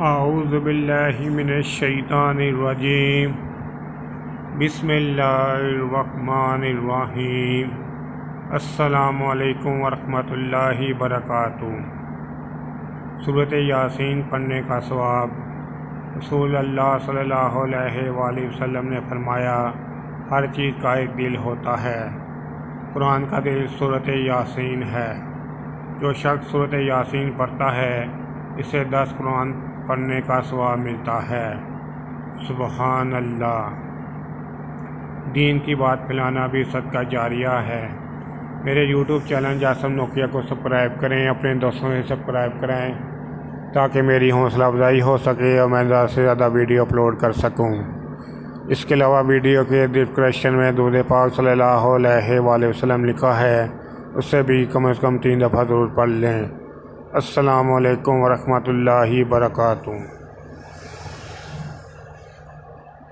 اعوذ باللہ من الشیطان الرجیم بسم اللہ الرحمن الرحیم السلام علیکم ورحمۃ اللہ وبرکاتہ۔ سورۃ یاسین پڑھنے کا ثواب۔ رسول اللہ صلی اللہ علیہ وآلہ وسلم نے فرمایا، ہر چیز کا ایک دل ہوتا ہے، قرآن کا دل سورۃ یاسین ہے۔ جو شخص سورۃ یاسین پڑھتا ہے اسے 10 قرآن پڑھنے کا ثواب ملتا ہے۔ سبحان اللہ۔ دین کی بات پھیلانا بھی صدقہ جاریہ ہے۔ میرے یوٹیوب چینل جاسم نوکیا کو سبسکرائب کریں، اپنے دوستوں سے سبسکرائب کریں تاکہ میری حوصلہ افزائی ہو سکے اور میں زیادہ سے زیادہ ویڈیو اپلوڈ کر سکوں۔ اس کے علاوہ ویڈیو کے ڈسکرپشن میں درود پاک صلی اللہ علیہ وآلہ وسلم لکھا ہے، اس سے بھی کم از کم 3 دفعہ ضرور پڑھ لیں۔ السلام علیکم ورحمۃ اللہ وبرکاتہ۔